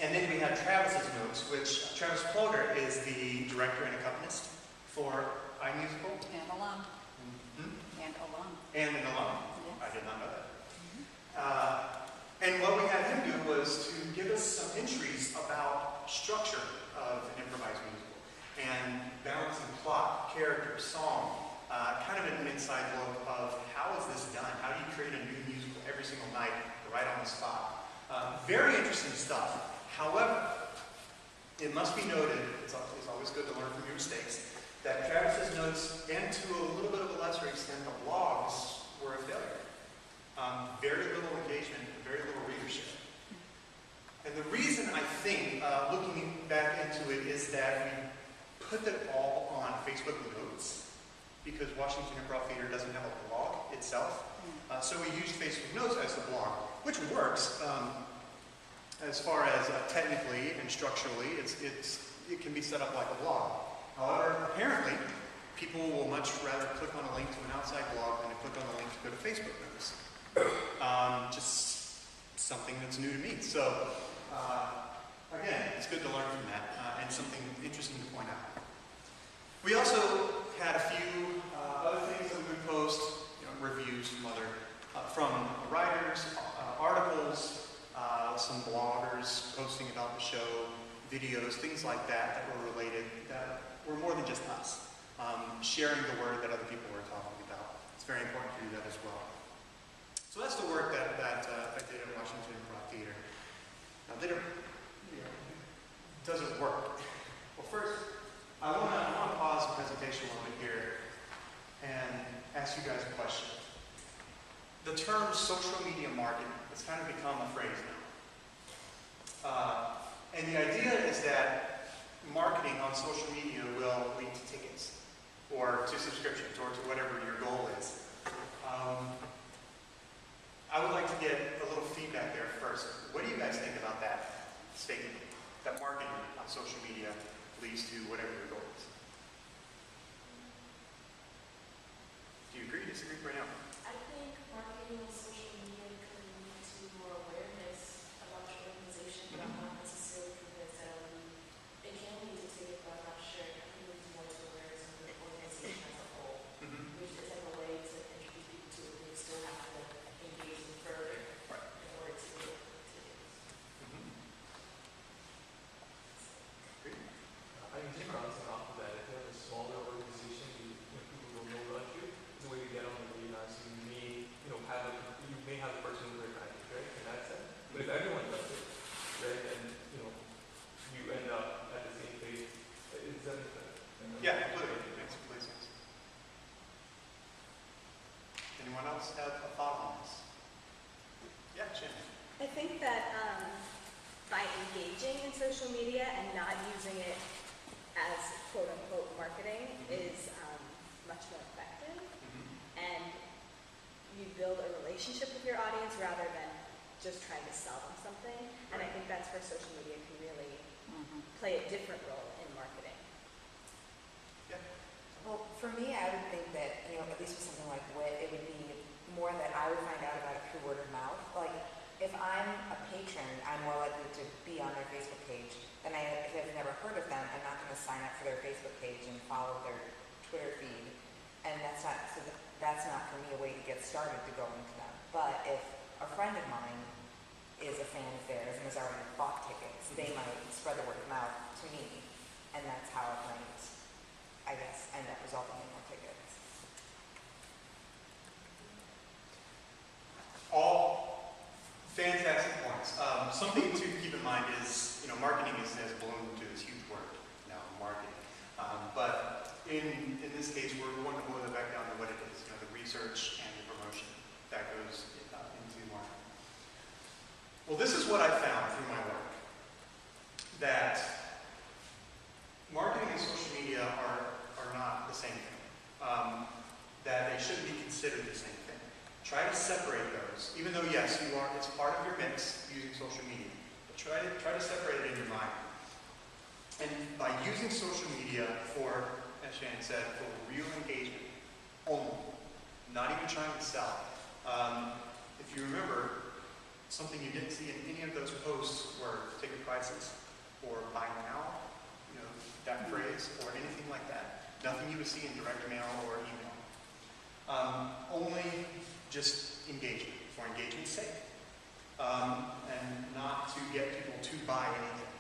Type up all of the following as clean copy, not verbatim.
And then we had Travis's notes, which Travis Ploder is the director and accompanist for iMusical. And alum. Mm-hmm. And alum. And an alum. Yes. I did not know that. And what we had him do was to give us some entries about structure of an improvised musical and balancing plot, character, song, kind of an inside look of how is this done? How do you create a new musical every single night right on the spot? Very interesting stuff. However, it must be noted, it's always good to learn from your mistakes, that Travis's notes, and to a little bit of a lesser extent, the blogs were a failure. Very little engagement, very little readership. And the reason I think, looking back into it, is that we put it all on Facebook Notes, because Washington Improv Theater doesn't have a blog itself. So we used Facebook Notes as the blog, which works. As far as technically and structurally, it can be set up like a blog. However, apparently, people will much rather click on a link to an outside blog than to click on a link to go to Facebook Notes. Just something that's new to me. So, again, it's good to learn from that, and something interesting to point out. We also had a few other things that we would post, reviews from writers, articles, some bloggers posting about the show, videos, things like that were related, that were more than just us. Sharing the word that other people were talking about. It's very important to do that as well. So that's the work that I did at Washington Improv Theater. Now, does it work? Well, first, I want to pause the presentation a little bit here and ask you guys a question. The term social media marketing has kind of become a phrase now. And the idea is that marketing on social media will lead to tickets, or to subscriptions, or to whatever your goal is. I would like to get a little feedback there first. What do you guys think about that statement? That marketing on social media leads to whatever your goal is? Do you agree, disagree, right now? I think marketing on social media can lead to more awareness about your organization, but I'm not necessarily convinced that it can lead to tickets, but I'm not sure. I think it leads more to awareness of the organization as a whole, which is like a way to introduce people to it, but you still have to engage them further in order to get tickets. I think just bouncing off of that, if you have a smaller organization, people will know about you. It's a way to get on the radar. So you may have a person who recognizes, right? In that sense. But if everyone does it, right, then you end up at the same place. Is that Yeah, completely. Makes complete sense. Anyone else have a thought on this? Yeah, Shannon. I think that by engaging in social media and not using it as quote-unquote marketing is much more effective, and you build a relationship with your audience rather than just trying to sell them something, and I think that's where social media can really play a different role in marketing. Yeah. Well, for me, I would think that, at least with something like WIT, it would be more that I would find out about it through word of mouth. Like, if I'm a patron, I'm more likely to be on their Facebook page than if I've never heard of them. I'm not going to sign up for their Facebook page and follow their Twitter feed. And that's not for me a way to get started to go into them. But if a friend of mine is a fan of theirs and has already bought tickets, they might spread the word of mouth to me, and that's how it might, I guess, end up resulting in more tickets. All fantastic points. Something to keep in mind is, marketing has bloomed to this huge word now, marketing. But in this case, we're going to boil it back down to what it is, the research and the promotion that goes into marketing. Well, this is what I found through my work, that marketing and social media are not the same thing, that they shouldn't be considered the same thing. Try to separate those, even though, yes, it's part of your mix using social media, but try to separate it in your mind. And by using social media for, as Shannon said, for real engagement only, not even trying to sell. If you remember, something you didn't see in any of those posts were ticket prices, buy now, that phrase or anything like that. Nothing you would see in direct mail or email. Only just engagement, for engagement's sake. And not to get people to buy anything.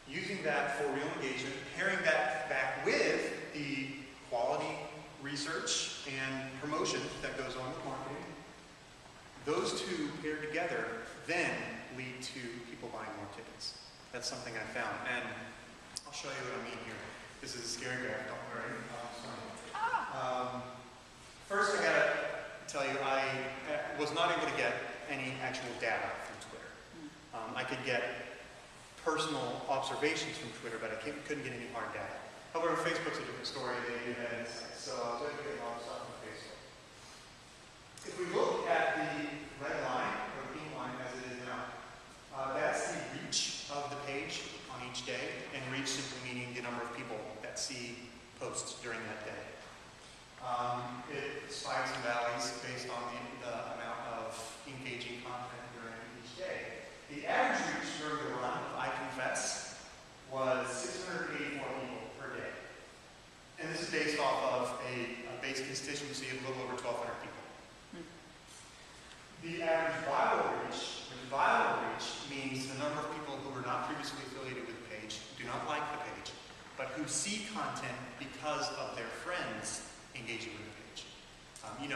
Using that for real engagement, pairing that back with the quality research and promotion that goes on with marketing, those two paired together then lead to people buying more tickets. That's something I found. And I'll show you what I mean here. This is a scary graph, don't worry. First, I gotta tell you, I was not able to get any actual data from Twitter. I could get personal observations from Twitter, but I couldn't get any hard data. However, Facebook's a different story. They had insights. So I'll tell you a lot of stuff from Facebook. If we look at the red line, or the pink line as it is now, that's the reach of the page on each day, and reach simply meaning the number of people that see posts during that day. It spikes and valleys based on the amount of engaging content during each day. The average reach during the run of I Confess was 684 people per day. And this is based off of a base constituency of a little over 1,200 people. The average viral reach, which viral reach means the number of people who were not previously affiliated with the page, do not like the page, but who see content because of their friends engaging with the page. You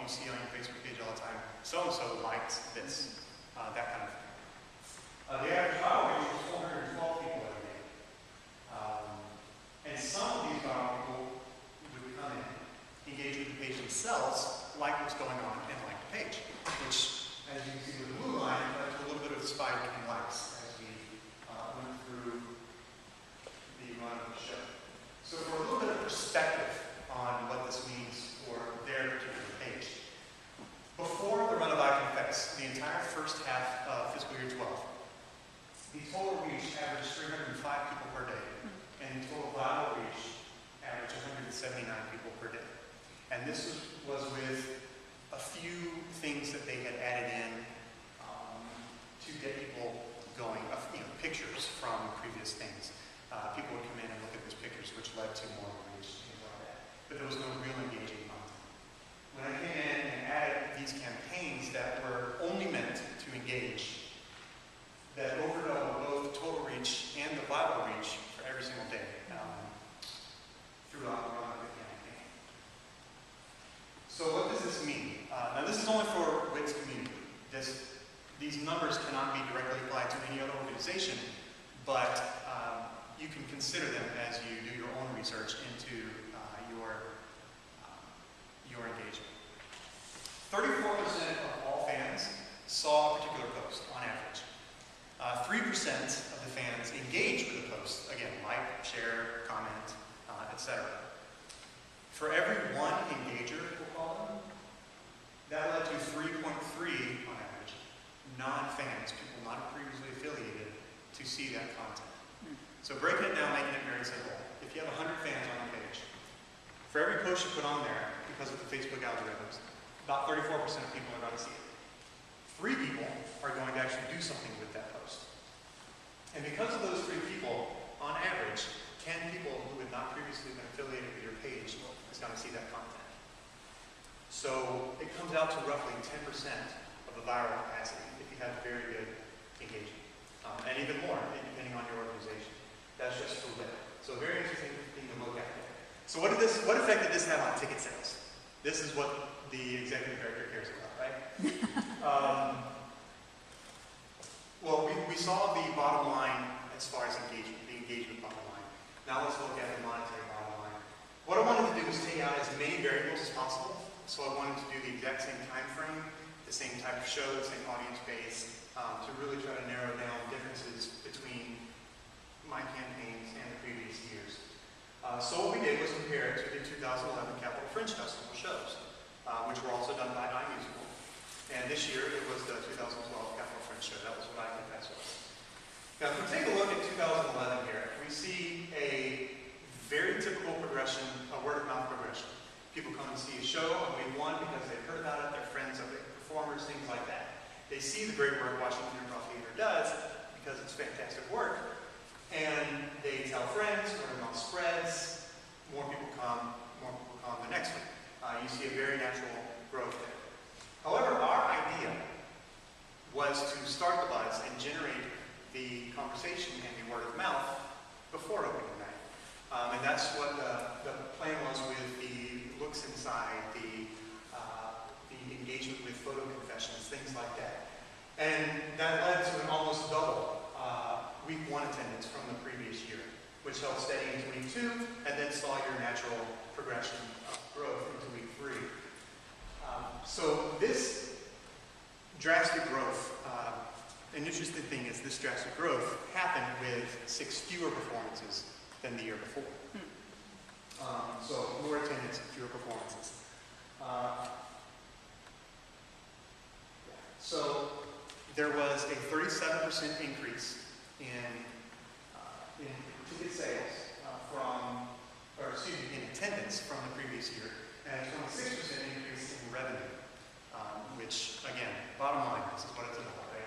see on your Facebook page all the time, so-and-so liked this, that kind of thing. The average viral reach was 412 people every day. And some of these viral people would come in, engage with the page themselves, like what's going on, and like the page, which, as you can see with the blue line, led to a little bit of a spike in likes as we went through the run of the show. So for a little bit of perspective on what this means for their particular page. Before the run of I Confess, the entire first half of fiscal year 12, the total reach averaged 305 people per day, and the total viral reach averaged 179 people per day. And this was with a few things that they had added in to get people going, pictures from previous things. People would come in and look at these pictures, which led to more reach, things like that. But there was no real engaging content. When I came in and added these campaigns that were only meant to engage, that overdoubled both the total reach and the viral reach for every single day throughout the run of the campaign. So what does this mean? Now this is only for WIT's community. These numbers cannot be directly applied to any other organization, but you can consider them as you do your own research into your engagement. 34% of all fans saw a particular post on average. 3% of the fans engaged with the post. Again, like, share, comment, etc. For every one engager, we'll call them, that led to 3.3 on average non-fans, people not previously affiliated, to see that content. So breaking it down, making it very simple. If you have 100 fans on your page, for every post you put on there, because of the Facebook algorithms, about 34% of people are going to see it. 3 people are going to actually do something with that post. And because of those 3 people, on average, 10 people who had not previously been affiliated with your page is going to see that content. So it comes out to roughly 10% of the viral capacity if you have very good engagement. And even more, depending on your organization. That's just for WIT. So a very interesting thing to look at. So what effect did this have on ticket sales? This is what the executive director cares about, right? Well, we saw the bottom line as far as engagement, the engagement bottom line. Now let's look at the monetary bottom line. What I wanted to do was take out as many variables as possible. So I wanted to do the exact same time frame, the same type of show, the same audience base, to really try to narrow down differences between my campaigns and the previous years. So what we did was compare it to the 2011 Capital Fringe Festival shows, which were also done by iMusical. And this year it was the 2012 Capital Fringe show. That was what I Confess was. Now, if we take a look at 2011 here, we see a very typical progression, a word-of-mouth progression. People come and see a show on week 1 because they've heard about it, they're friends of the performers, things like that. They see the great work Washington Improv Theater does because it's fantastic work, And they tell friends, word of mouth spreads, more people come the next week. You see a very natural growth there. However, our idea was to start the buzz and generate the conversation and the word of mouth before opening night. And that's what the plan was with the looks inside, the engagement with photo confessions, things like that. And that led to an almost double week 1 attendance from the previous year, which held steady into week 2, and then saw your natural progression of growth into week 3. So this drastic growth, an interesting thing is this drastic growth happened with 6 fewer performances than the year before. So more attendance, fewer performances. So there was a 37% increase in ticket sales in attendance from the previous year, and a 26% increase in revenue, which, again, bottom line, this is what it's about, right?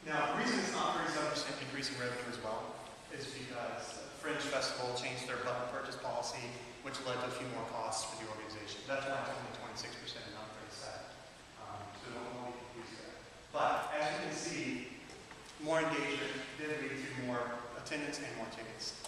Now, the reason it's not 37% increase in revenue as well is because Fringe Festival changed their button purchase policy, which led to a few more costs for the organization. That's why it's only 26% and not 37%. So don't be confused there. But as you can see, more engagement did lead to more attendance and more tickets.